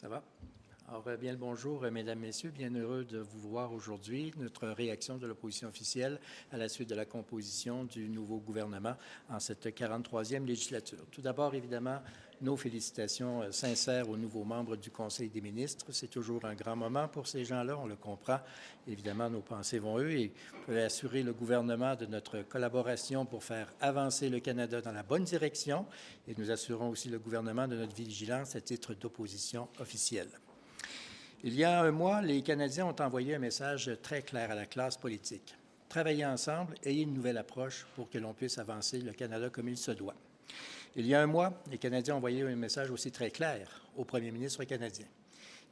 Ça va? Alors, bien le bonjour, mesdames, messieurs. Bien heureux de vous voir aujourd'hui. Notre réaction de l'opposition officielle à la suite de la composition du nouveau gouvernement en cette 43e législature. Tout d'abord, évidemment, nos félicitations sincères aux nouveaux membres du Conseil des ministres. C'est toujours un grand moment pour ces gens-là, on le comprend. Évidemment, nos pensées vont eux et je voulais assurer le gouvernement de notre collaboration pour faire avancer le Canada dans la bonne direction et nous assurons aussi le gouvernement de notre vigilance à titre d'opposition officielle. Il y a un mois, les Canadiens ont envoyé un message très clair à la classe politique. Travaillez ensemble, ayez une nouvelle approche pour que l'on puisse avancer le Canada comme il se doit. Il y a un mois, les Canadiens ont envoyé un message aussi très clair au premier ministre canadien.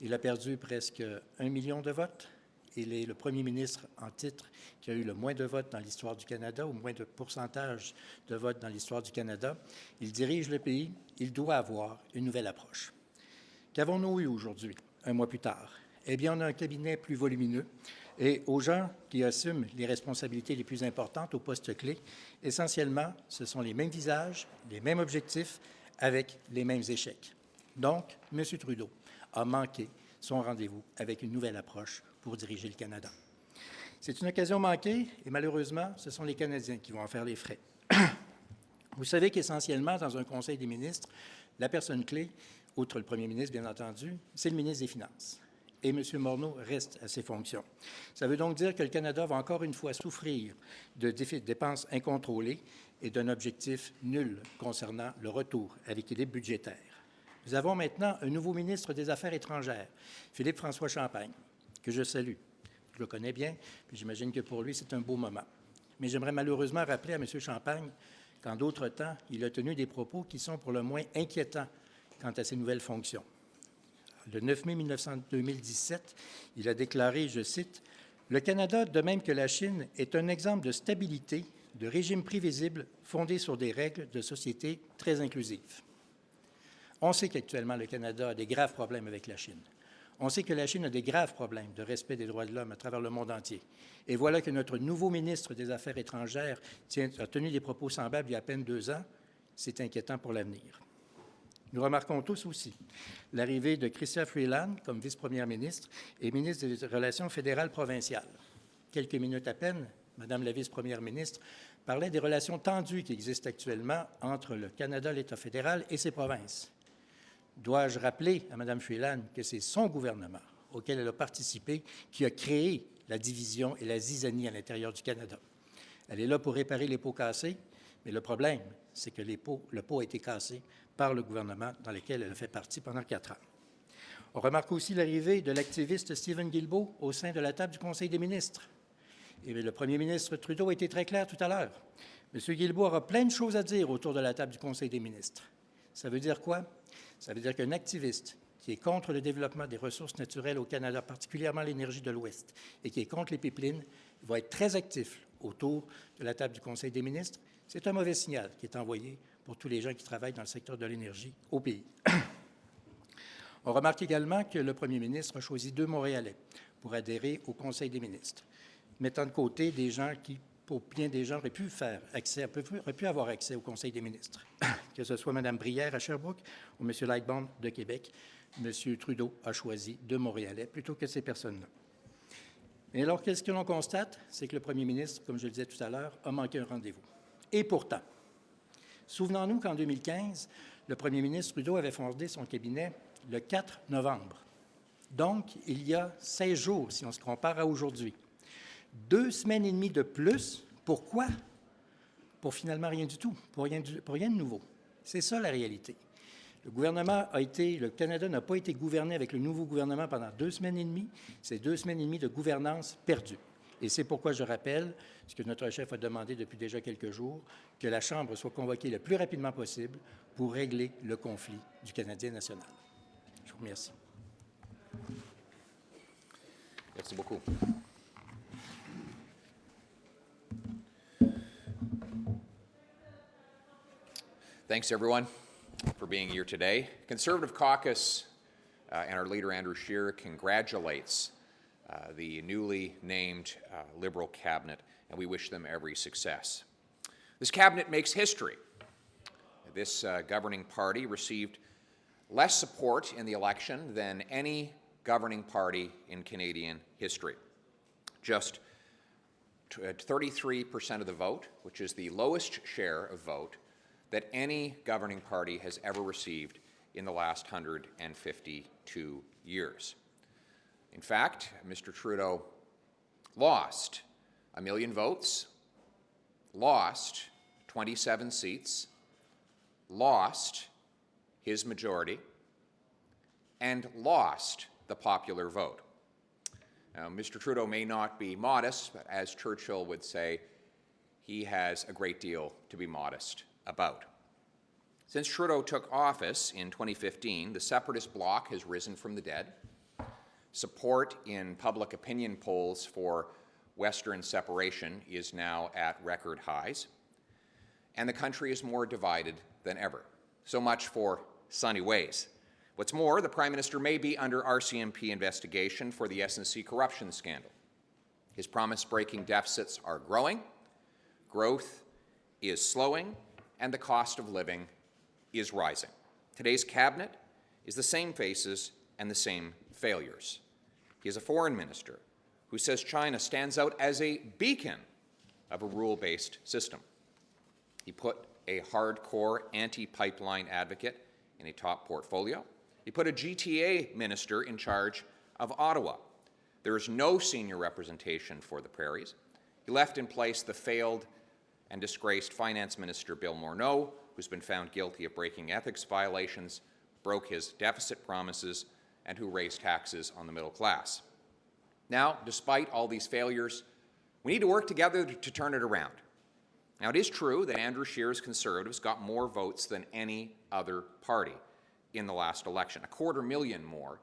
Il a perdu presque 1 million de votes. Il est le premier ministre en titre qui a eu le moins de votes dans l'histoire du Canada, ou moins de pourcentage de votes dans l'histoire du Canada. Il dirige le pays. Il doit avoir une nouvelle approche. Qu'avons-nous eu aujourd'hui? Un mois plus tard, eh bien, on a un cabinet plus volumineux et aux gens qui assument les responsabilités les plus importantes aux postes clés, essentiellement, ce sont les mêmes visages, les mêmes objectifs, avec les mêmes échecs. Donc, M. Trudeau a manqué son rendez-vous avec une nouvelle approche pour diriger le Canada. C'est une occasion manquée et malheureusement, ce sont les Canadiens qui vont en faire les frais. Vous savez qu'essentiellement, dans un Conseil des ministres, la personne clé, outre le premier ministre, bien entendu, c'est le ministre des Finances. Et M. Morneau reste à ses fonctions. Ça veut donc dire que le Canada va encore une fois souffrir de dépenses incontrôlées et d'un objectif nul concernant le retour à l'équilibre budgétaire. Nous avons maintenant un nouveau ministre des Affaires étrangères, Philippe-François Champagne, que je salue. Je le connais bien, puis j'imagine que pour lui, c'est un beau moment. Mais j'aimerais malheureusement rappeler à M. Champagne qu'en d'autres temps, il a tenu des propos qui sont pour le moins inquiétants quant à ses nouvelles fonctions. Le 9 mai 2017, il a déclaré, je cite, « Le Canada, de même que la Chine, est un exemple de stabilité, de régime prévisible fondé sur des règles de société très inclusives. » On sait qu'actuellement, le Canada a des graves problèmes avec la Chine. On sait que la Chine a des graves problèmes de respect des droits de l'homme à travers le monde entier. Et voilà que notre nouveau ministre des Affaires étrangères a tenu des propos semblables il y a à peine 2 ans. C'est inquiétant pour l'avenir. Nous remarquons tous aussi l'arrivée de Chrystia Freeland comme vice-première ministre et ministre des Relations fédérales provinciales. Quelques minutes à peine, Madame la vice-première ministre parlait des relations tendues qui existent actuellement entre le Canada, l'État fédéral et ses provinces. Dois-je rappeler à Mme Freeland que c'est son gouvernement auquel elle a participé qui a créé la division et la zizanie à l'intérieur du Canada. Elle est là pour réparer les pots cassés, mais le problème, c'est que le pot a été cassé par le gouvernement dans lequel elle a fait partie pendant 4 ans. On remarque aussi l'arrivée de l'activiste Stephen Guilbeault au sein de la table du Conseil des ministres. Et le premier ministre Trudeau a été très clair tout à l'heure. M. Guilbeault aura plein de choses à dire autour de la table du Conseil des ministres. Ça veut dire quoi? Ça veut dire qu'un activiste qui est contre le développement des ressources naturelles au Canada, particulièrement l'énergie de l'Ouest, et qui est contre les pipelines, va être très actif autour de la table du Conseil des ministres. C'est un mauvais signal qui est envoyé pour tous les gens qui travaillent dans le secteur de l'énergie au pays. On remarque également que le premier ministre a choisi 2 Montréalais pour adhérer au Conseil des ministres, mettant de côté des gens qui, pour bien des gens, auraient pu avoir accès au Conseil des ministres, que ce soit Mme Brière à Sherbrooke ou M. Lightbourne de Québec. M. Trudeau a choisi 2 Montréalais plutôt que ces personnes-là. Et alors, qu'est-ce que l'on constate? C'est que le premier ministre, comme je le disais tout à l'heure, a manqué un rendez-vous. Et pourtant, souvenons-nous qu'en 2015, le premier ministre Trudeau avait fondé son cabinet le 4 novembre. Donc, il y a 16 jours, si on se compare à aujourd'hui. 2 semaines et demie de plus. Pourquoi? Pour finalement rien du tout, pour rien de nouveau. C'est ça la réalité. Le Canada n'a pas été gouverné avec le nouveau gouvernement pendant 2 semaines et demie. C'est 2 semaines et demie de gouvernance perdue. Et c'est pourquoi je rappelle, ce que notre chef a demandé depuis déjà quelques jours, que la Chambre soit convoquée le plus rapidement possible pour régler le conflit du Canadien national. Je vous remercie. Merci beaucoup. Thanks, everyone, for being here today. Conservative Caucus and our leader, Andrew Scheer, congratulates the newly named Liberal cabinet, and we wish them every success. This cabinet makes history. This governing party received less support in the election than any governing party in Canadian history. Just 33% of the vote, which is the lowest share of vote that any governing party has ever received in the last 152 years. In fact, Mr. Trudeau lost 1 million votes, lost 27 seats, lost his majority, and lost the popular vote. Now, Mr. Trudeau may not be modest, but as Churchill would say, he has a great deal to be modest about. Since Trudeau took office in 2015, the separatist bloc has risen from the dead. Support in public opinion polls for Western separation is now at record highs, and the country is more divided than ever. So much for sunny ways. What's more, the Prime Minister may be under RCMP investigation for the SNC corruption scandal. His promise-breaking deficits are growing, growth is slowing, and the cost of living is rising. Today's cabinet is the same faces and the same failures. He is a foreign minister who says China stands out as a beacon of a rule-based system. He put a hardcore anti-pipeline advocate in a top portfolio. He put a GTA minister in charge of Ottawa. There is no senior representation for the prairies. He left in place the failed and disgraced Finance Minister Bill Morneau, who's been found guilty of breaking ethics violations, broke his deficit promises, and who raised taxes on the middle class. Now, despite all these failures, we need to work together to turn it around. Now, it is true that Andrew Scheer's Conservatives got more votes than any other party in the last election, 250,000 more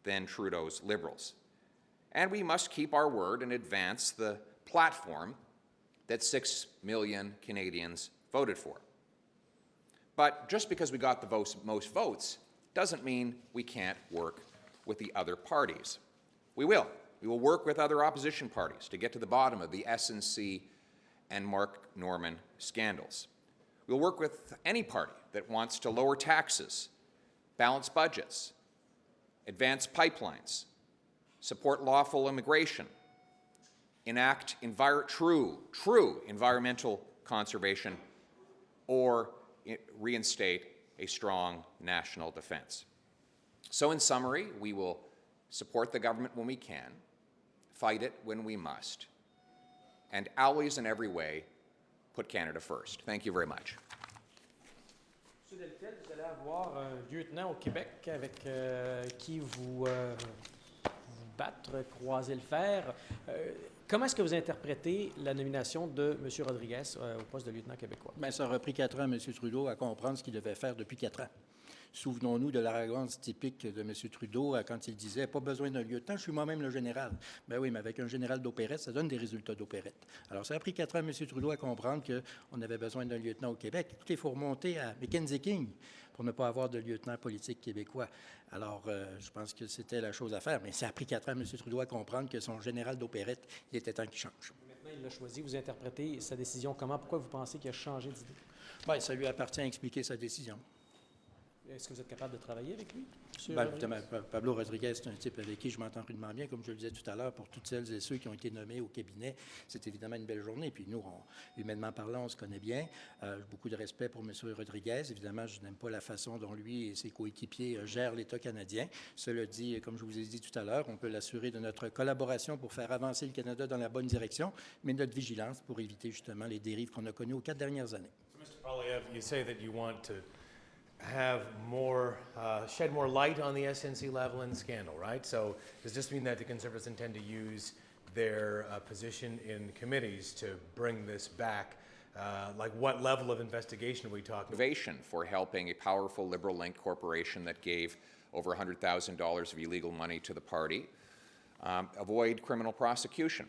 than Trudeau's Liberals. And we must keep our word and advance the platform that 6 million Canadians voted for. But just because we got the most votes doesn't mean we can't work with the other parties. We will. We will work with other opposition parties to get to the bottom of the SNC and Mark Norman scandals. We'll work with any party that wants to lower taxes, balance budgets, advance pipelines, support lawful immigration, enact true environmental conservation, or reinstate a strong national defense. So in summary, we will support the government when we can, fight it when we must, and always in every way put Canada first. Thank you very much. Monsieur Deltell, vous allez avoir un lieutenant au Québec avec qui vous battre, croiser le fer. Comment est-ce que vous interprétez la nomination de M. Rodriguez au poste de lieutenant québécois? Bien, ça aura pris 4 ans à M. Trudeau à comprendre ce qu'il devait faire depuis 4 ans. Souvenons-nous de l'arrogance typique de M. Trudeau quand il disait « pas besoin d'un lieutenant, je suis moi-même le général ». Ben oui, mais avec un général d'opérette, ça donne des résultats d'opérette. Alors, ça a pris 4 ans à M. Trudeau à comprendre qu'on avait besoin d'un lieutenant au Québec. Écoutez, il faut remonter à Mackenzie King pour ne pas avoir de lieutenant politique québécois. Alors, je pense que c'était la chose à faire, mais ça a pris 4 ans à M. Trudeau à comprendre que son général d'opérette, il était temps qu'il change. Maintenant, il l'a choisi. Vous interprétez sa décision comment? Pourquoi vous pensez qu'il a changé d'idée? Bien, ça lui appartient à expliquer sa décision. Est-ce que vous êtes capable de travailler avec lui? Bien, évidemment, Pablo Rodriguez, c'est un type avec qui je m'entends rudement bien. Comme je le disais tout à l'heure, pour toutes celles et ceux qui ont été nommés au cabinet, c'est évidemment une belle journée. Puis nous, humainement parlant, on se connaît bien. Beaucoup de respect pour M. Rodriguez. Évidemment, je n'aime pas la façon dont lui et ses coéquipiers gèrent l'État canadien. Cela dit, comme je vous ai dit tout à l'heure, on peut l'assurer de notre collaboration pour faire avancer le Canada dans la bonne direction, mais notre vigilance pour éviter justement les dérives qu'on a connues aux 4 dernières années. So, Mr. Poilievre, you say that you want to have more, shed more light on the SNC Lavalin scandal, right? So does this mean that the Conservatives intend to use their position in committees to bring this back? Like what level of investigation are we talking about? Motivation for helping a powerful Liberal-linked corporation that gave over $100,000 of illegal money to the party avoid criminal prosecution.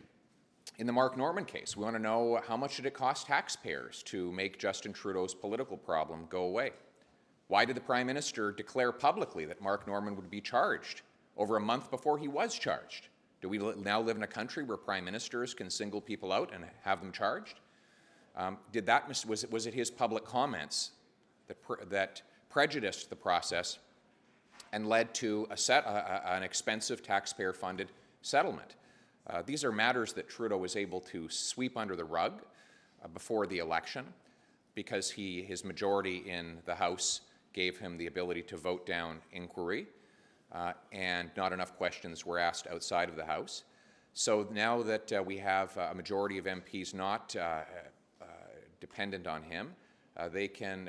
In the Mark Norman case, we want to know how much did it cost taxpayers to make Justin Trudeau's political problem go away? Why did the Prime Minister declare publicly that Mark Norman would be charged over a month before he was charged? Do we now live in a country where Prime Ministers can single people out and have them charged? Was it his public comments that prejudiced the process and led to an expensive taxpayer-funded settlement. These are matters that Trudeau was able to sweep under the rug before the election because his majority in the House gave him the ability to vote down inquiry, and not enough questions were asked outside of the House. So now that we have a majority of MPs not dependent on him,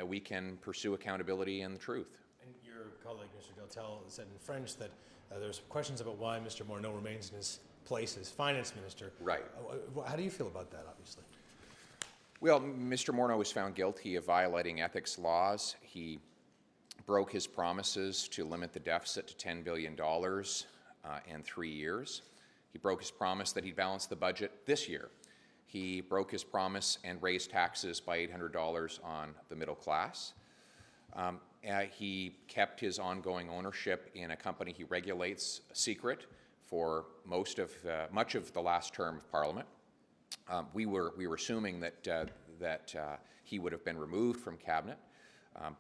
we can pursue accountability and the truth. And your colleague, Mr. Deltell, said in French that there's questions about why Mr. Morneau remains in his place as finance minister. Right. How do you feel about that, obviously? Well, Mr. Morneau was found guilty of violating ethics laws. He broke his promises to limit the deficit to $10 billion in 3 years. He broke his promise that he'd balance the budget this year. He broke his promise and raised taxes by $800 on the middle class. He kept his ongoing ownership in a company he regulates secret for much of the last term of Parliament. We were assuming that he would have been removed from cabinet,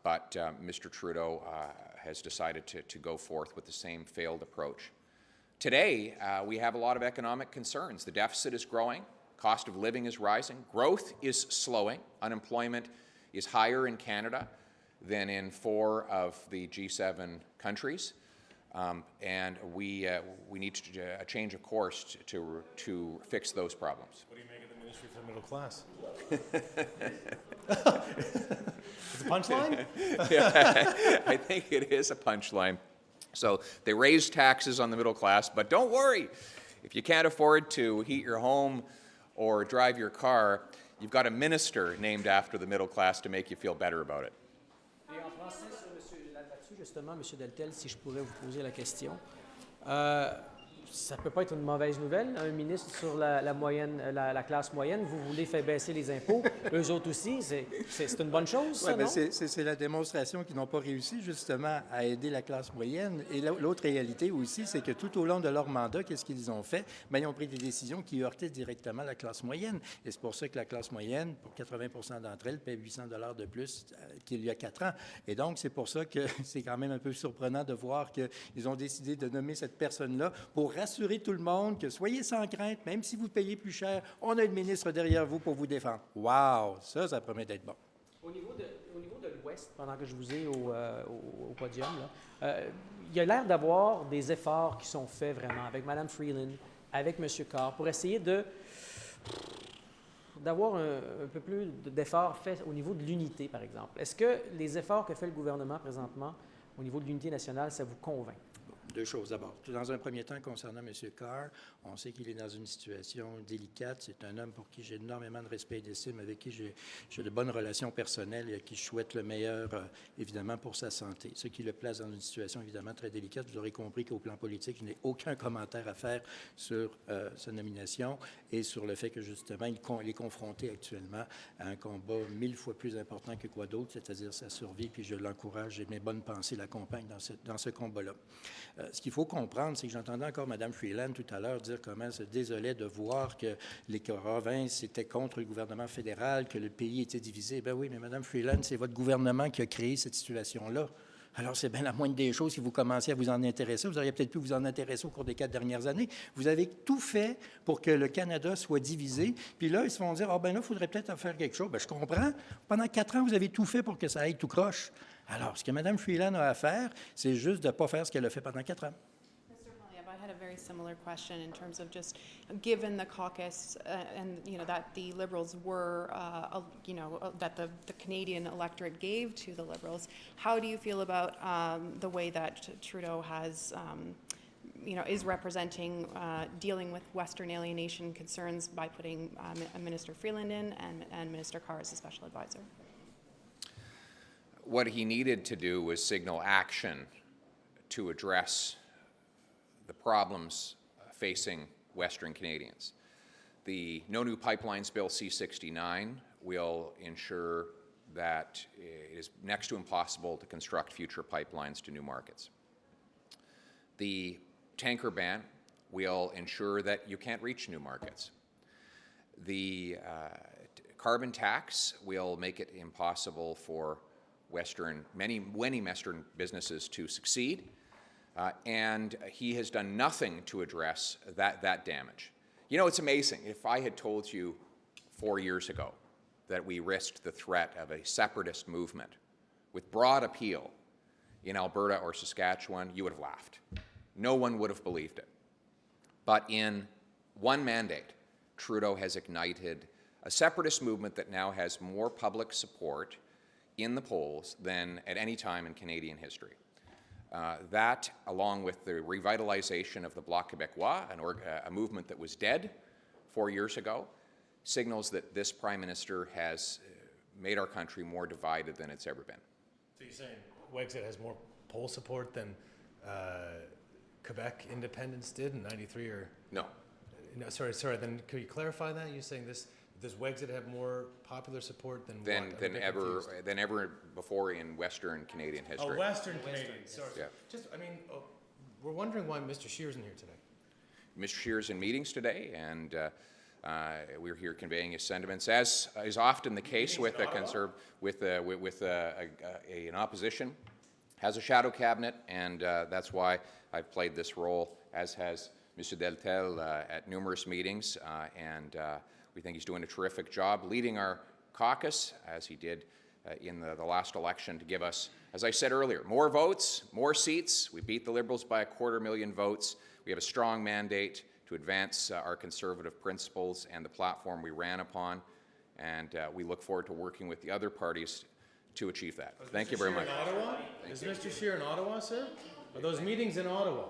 but Mr. Trudeau has decided to go forth with the same failed approach. Today, we have a lot of economic concerns. The deficit is growing, cost of living is rising, growth is slowing, unemployment is higher in Canada than in 4 of the G7 countries, and we need a change of course to fix those problems. What do you make of the Ministry for the Middle Class? It's a punchline? Yeah, I think it is a punchline. So they raise taxes on the middle class, but don't worry. If you can't afford to heat your home or drive your car, you've got a minister named after the middle class to make you feel better about it. Et en français, là-dessus, justement, M. Deltell, si je pourrais vous poser la question. Ça ne peut pas être une mauvaise nouvelle, un ministre sur la moyenne, la classe moyenne. Vous voulez faire baisser les impôts, eux autres aussi. C'est une bonne chose, ça, non? C'est la démonstration qu'ils n'ont pas réussi, justement, à aider la classe moyenne. Et l'autre réalité aussi, c'est que tout au long de leur mandat, qu'est-ce qu'ils ont fait? Bien, ils ont pris des décisions qui heurtaient directement la classe moyenne. Et c'est pour ça que la classe moyenne, pour 80% d'entre elles, paie 800 $ de plus qu'il y a 4 ans. Et donc, c'est pour ça que c'est quand même un peu surprenant de voir qu'ils ont décidé de nommer cette personne-là pour rassurer tout le monde que soyez sans crainte, même si vous payez plus cher, on a le ministre derrière vous pour vous défendre. Wow! Ça promet d'être bon. Au niveau de l'Ouest, pendant que je vous ai au podium, là, il y a l'air d'avoir des efforts qui sont faits vraiment avec Mme Freeland, avec M. Carr, pour essayer d'avoir un peu plus d'efforts faits au niveau de l'unité, par exemple. Est-ce que les efforts que fait le gouvernement présentement au niveau de l'unité nationale, ça vous convainc? 2 choses. D'abord, dans un premier temps, concernant M. Carr, on sait qu'il est dans une situation délicate. C'est un homme pour qui j'ai énormément de respect et d'estime, avec qui j'ai de bonnes relations personnelles et à qui je souhaite le meilleur, évidemment, pour sa santé. Ce qui le place dans une situation, évidemment, très délicate. Vous aurez compris qu'au plan politique, je n'ai aucun commentaire à faire sur sa nomination et sur le fait que, justement, il est confronté actuellement à un combat 1000 fois plus important que quoi d'autre, c'est-à-dire sa survie, puis je l'encourage et mes bonnes pensées l'accompagnent dans ce combat-là. Ce qu'il faut comprendre, c'est que j'entendais encore Mme Freeland tout à l'heure dire comment elle se désolait de voir que les provinces étaient contre le gouvernement fédéral, que le pays était divisé. Ben oui, mais Mme Freeland, c'est votre gouvernement qui a créé cette situation-là. Alors, c'est bien la moindre des choses si vous commenciez à vous en intéresser. Vous auriez peut-être pu vous en intéresser au cours des 4 dernières années. Vous avez tout fait pour que le Canada soit divisé. Puis là, ils se vont dire, ah ben là, il faudrait peut-être en faire quelque chose. Ben je comprends. Pendant 4 ans, vous avez tout fait pour que ça aille tout croche. Alors, ce que Mme Freeland a à faire, c'est juste de ne pas faire ce qu'elle a fait pendant 4 ans. Mr. Poilievre, I had a very similar question in terms of just given the caucus and that the Liberals were that the Canadian electorate gave to the Liberals. How do you feel about the way that Trudeau has is representing dealing with Western alienation concerns by putting Minister Freeland in and Minister Carr as a special advisor? What he needed to do was signal action to address the problems facing Western Canadians. The No New Pipelines Bill C-69 will ensure that it is next to impossible to construct future pipelines to new markets. The tanker ban will ensure that you can't reach new markets. The carbon tax will make it impossible for many Western businesses to succeed. and he has done nothing to address that damage. You know, it's amazing. If I had told you 4 years ago that we risked the threat of a separatist movement with broad appeal in Alberta or Saskatchewan, you would have laughed. No one would have believed it. But in one mandate, Trudeau has ignited a separatist movement that now has more public support in the polls than at any time in Canadian history. That, along with the revitalization of the Bloc Québécois, a movement that was dead 4 years ago, signals that this Prime Minister has made our country more divided than it's ever been. So you're saying Wexit has more poll support than Quebec independence did in '93, or? No. No, sorry. Then could you clarify that? You're saying does Wexit have more popular support than ever before in Western Canadian history. Oh, Western Canadian. Sorry. Yeah. Just, we're wondering why Mr. Scheer's in here today. Mr. Scheer's in meetings today, and we're here conveying his sentiments, as is often the case with an opposition. Has a shadow cabinet, and that's why I've played this role, as has Mr. Deltell at numerous meetings, and we think he's doing a terrific job leading our caucus, as he did in the last election, to give us, as I said earlier, more votes, more seats. We beat the Liberals by 250,000 votes. We have a strong mandate to advance our conservative principles and the platform we ran upon, and we look forward to working with the other parties to achieve that. Thank you very much. Is Mr. Scheer in Ottawa, sir? Are those meetings in Ottawa?